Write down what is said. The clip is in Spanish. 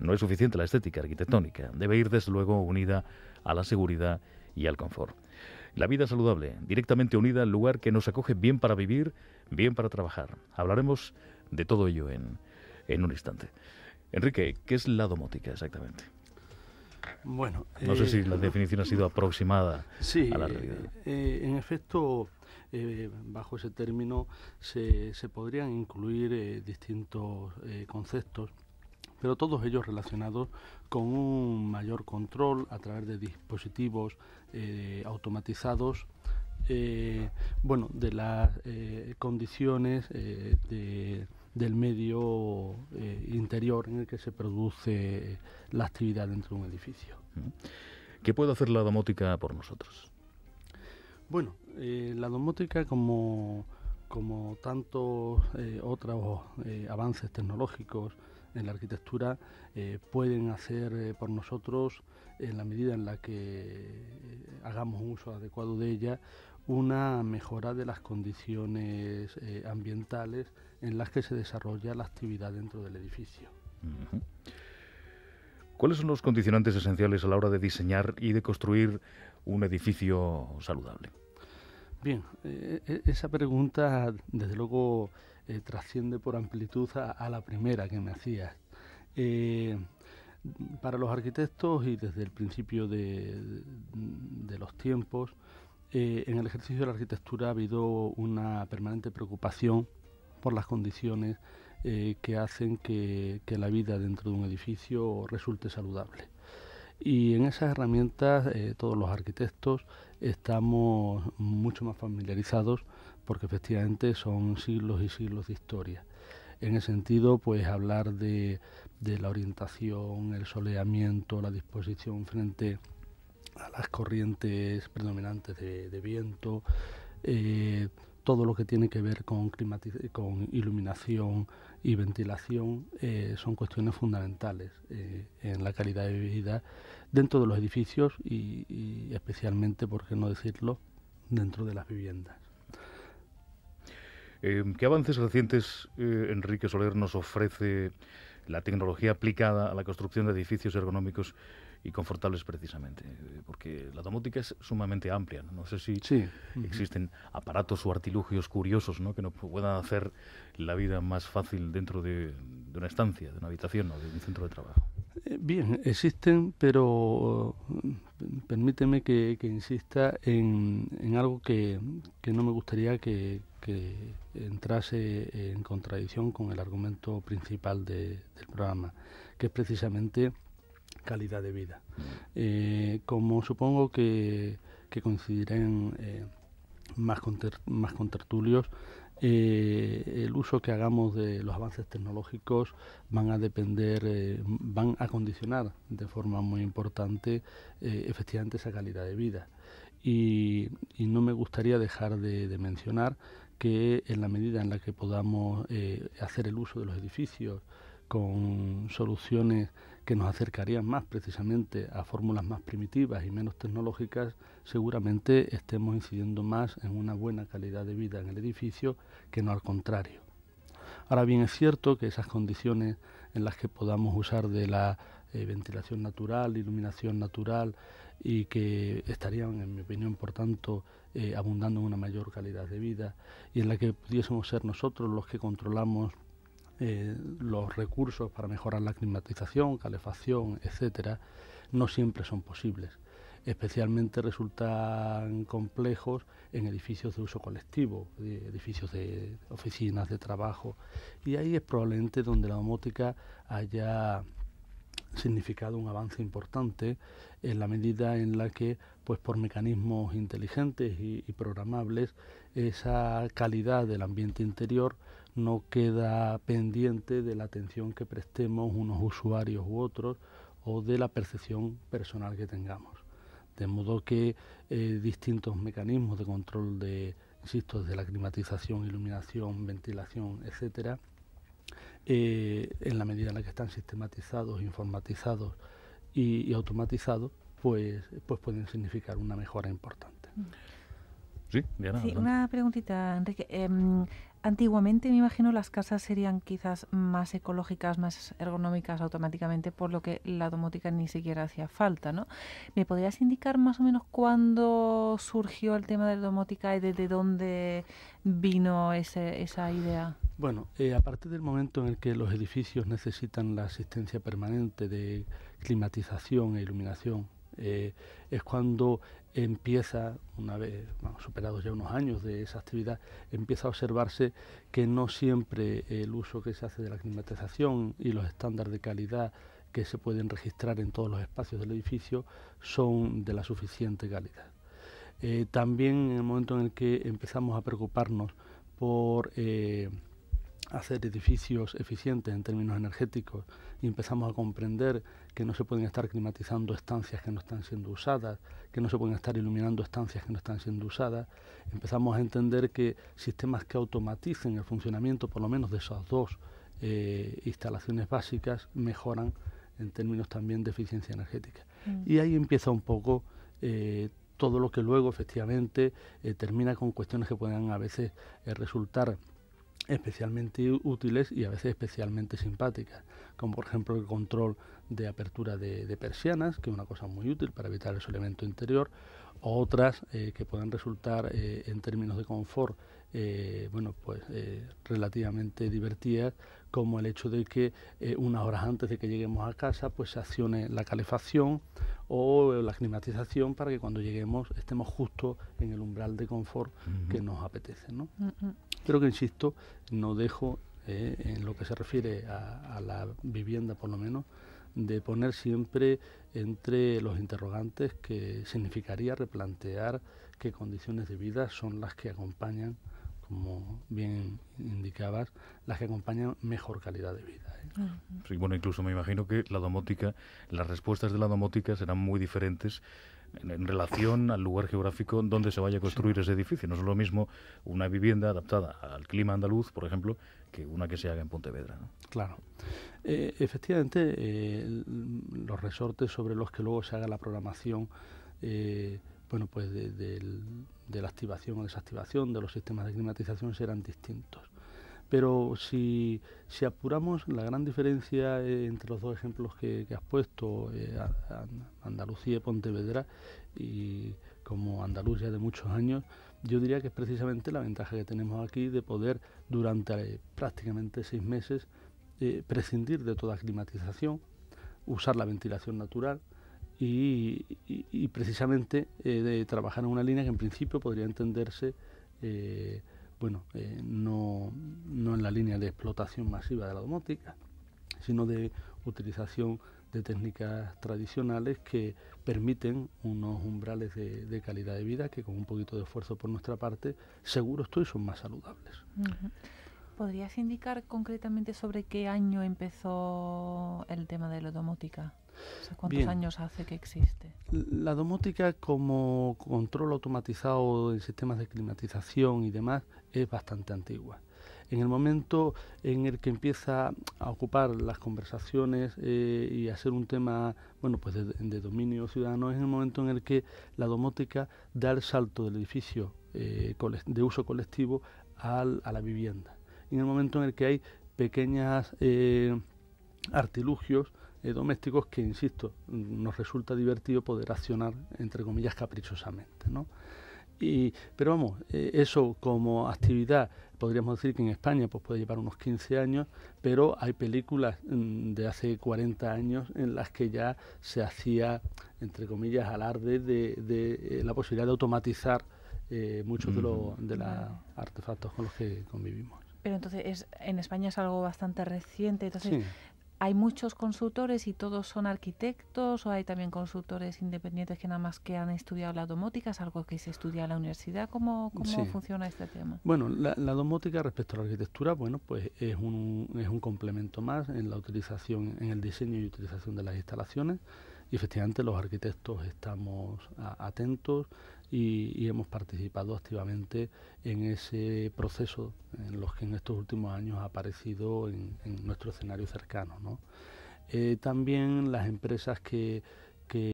no es suficiente la estética arquitectónica, debe ir desde luego unida a la seguridad y al confort. La vida saludable, directamente unida al lugar que nos acoge bien para vivir, bien para trabajar. Hablaremos de todo ello en un instante. Enrique, ¿qué es la domótica exactamente? Bueno, no sé si la definición ha sido aproximada a la realidad. En efecto, bajo ese término se podrían incluir distintos conceptos, pero todos ellos relacionados con un mayor control a través de dispositivos automatizados, de las condiciones del medio interior en el que se produce la actividad dentro de un edificio. ¿Qué puede hacer la domótica por nosotros? Bueno, la domótica, como tantos otros avances tecnológicos en la arquitectura, pueden hacer por nosotros, en la medida en la que hagamos un uso adecuado de ella, una mejora de las condiciones ambientales en las que se desarrolla la actividad dentro del edificio. ¿Cuáles son los condicionantes esenciales a la hora de diseñar y de construir un edificio saludable? Bien, esa pregunta desde luego trasciende por amplitud a la primera que me hacías. Para los arquitectos y desde el principio de los tiempos, en el ejercicio de la arquitectura ha habido una permanente preocupación por las condiciones que hacen que la vida dentro de un edificio resulte saludable. Y en esas herramientas todos los arquitectos estamos mucho más familiarizados, porque efectivamente son siglos y siglos de historia. En ese sentido, pues hablar de la orientación, el soleamiento, la disposición frente a las corrientes predominantes de viento, todo lo que tiene que ver con iluminación y ventilación, son cuestiones fundamentales en la calidad de vida dentro de los edificios y especialmente, por qué no decirlo, dentro de las viviendas. ¿Qué avances recientes, Enrique Soler, nos ofrece la tecnología aplicada a la construcción de edificios ergonómicos y confortables precisamente? Porque la domótica es sumamente amplia, ¿no? No sé si existen aparatos o artilugios curiosos, ¿no?, que nos puedan hacer la vida más fácil dentro de una estancia, de una habitación o de un centro de trabajo. Bien, existen, pero permíteme que insista en algo que no me gustaría que entrase en contradicción con el argumento principal del programa, que es precisamente calidad de vida. Como supongo que coincidirán más contertulios, el uso que hagamos de los avances tecnológicos van a condicionar de forma muy importante efectivamente esa calidad de vida. Y no me gustaría dejar de mencionar que en la medida en la que podamos hacer el uso de los edificios con soluciones que nos acercarían más precisamente a fórmulas más primitivas y menos tecnológicas, seguramente estemos incidiendo más en una buena calidad de vida en el edificio que no al contrario. Ahora bien, es cierto que esas condiciones en las que podamos usar de la ventilación natural, iluminación natural, y que estarían, en mi opinión, por tanto, abundando en una mayor calidad de vida, y en la que pudiésemos ser nosotros los que controlamos los recursos para mejorar la climatización, calefacción, etcétera, no siempre son posibles. Especialmente resultan complejos en edificios de uso colectivo, edificios de oficinas, de trabajo, y ahí es probablemente donde la domótica haya significado un avance importante, en la medida en la que, pues por mecanismos inteligentes y programables, esa calidad del ambiente interior no queda pendiente de la atención que prestemos unos usuarios u otros o de la percepción personal que tengamos. De modo que distintos mecanismos de control desde la climatización, iluminación, ventilación, etcétera, en la medida en la que están sistematizados, informatizados y automatizados, pues pueden significar una mejora importante. Sí, Diana, Sí, adelante. una preguntita, Enrique. Antiguamente, me imagino, las casas serían quizás más ecológicas, más ergonómicas automáticamente, por lo que la domótica ni siquiera hacía falta, ¿no? ¿Me podrías indicar más o menos cuándo surgió el tema de la domótica y desde dónde vino esa idea? Bueno, a partir del momento en el que los edificios necesitan la asistencia permanente de climatización e iluminación, es cuando empieza, una vez superados ya unos años de esa actividad, empieza a observarse que no siempre el uso que se hace de la climatización y los estándares de calidad que se pueden registrar en todos los espacios del edificio son de la suficiente calidad. También en el momento en el que empezamos a preocuparnos por hacer edificios eficientes en términos energéticos y empezamos a comprender que no se pueden estar climatizando estancias que no están siendo usadas, que no se pueden estar iluminando estancias que no están siendo usadas, empezamos a entender que sistemas que automaticen el funcionamiento por lo menos de esas dos instalaciones básicas mejoran en términos también de eficiencia energética. Y ahí empieza un poco todo lo que luego efectivamente termina con cuestiones que puedan a veces resultar especialmente útiles y a veces especialmente simpáticas, como por ejemplo el control de apertura de persianas, que es una cosa muy útil para evitar el soleamiento interior, o otras que puedan resultar en términos de confort relativamente divertidas, como el hecho de que unas horas antes de que lleguemos a casa pues se accione la calefacción o la climatización para que cuando lleguemos estemos justo en el umbral de confort que nos apetece, ¿no? Pero que, insisto, no dejo, en lo que se refiere a la vivienda por lo menos, de poner siempre entre los interrogantes que significaría replantear qué condiciones de vida son las que acompañan, como bien indicabas, las que acompañan mejor calidad de vida. Sí, bueno, incluso me imagino que la domótica, las respuestas de la domótica serán muy diferentes en relación al lugar geográfico donde se vaya a construir ese edificio. No es lo mismo una vivienda adaptada al clima andaluz, por ejemplo, que una que se haga en Pontevedra, ¿no? Claro. Efectivamente, los resortes sobre los que luego se haga la programación de la activación o desactivación de los sistemas de climatización serán distintos. Pero si apuramos, la gran diferencia entre los dos ejemplos que has puesto, Andalucía y Pontevedra, y como andaluz ya de muchos años, yo diría que es precisamente la ventaja que tenemos aquí de poder durante prácticamente 6 meses prescindir de toda climatización, usar la ventilación natural y precisamente de trabajar en una línea que en principio podría entenderse no en la línea de explotación masiva de la domótica, sino de utilización de técnicas tradicionales que permiten unos umbrales de calidad de vida que con un poquito de esfuerzo por nuestra parte, seguro estoy, son más saludables. ¿Podrías indicar concretamente sobre qué año empezó el tema de la domótica? O sea, ¿cuántos años hace que existe? La domótica como control automatizado en sistemas de climatización y demás es bastante antigua. En el momento en el que empieza a ocupar las conversaciones y a ser un tema de dominio ciudadano, es en el momento en el que la domótica da el salto del edificio de uso colectivo a la vivienda. En el momento en el que hay pequeños artilugios domésticos que, insisto, nos resulta divertido poder accionar, entre comillas, caprichosamente, ¿no? Pero vamos, eso como actividad, podríamos decir que en España pues puede llevar unos 15 años, pero hay películas de hace 40 años en las que ya se hacía, entre comillas, alarde de la posibilidad de automatizar muchos de los artefactos con los que convivimos. Pero entonces en España es algo bastante reciente, entonces Sí. ¿hay muchos consultores y todos son arquitectos o hay también consultores independientes que nada más que han estudiado la domótica? ¿Es algo que se estudia en la universidad? ¿Cómo Sí. funciona este tema? Bueno, la domótica respecto a la arquitectura, pues es un complemento más en la utilización, en el diseño y utilización de las instalaciones. Y efectivamente los arquitectos estamos atentos y hemos participado activamente en ese proceso en los que en estos últimos años ha aparecido en nuestro escenario cercano, ¿no? También las empresas que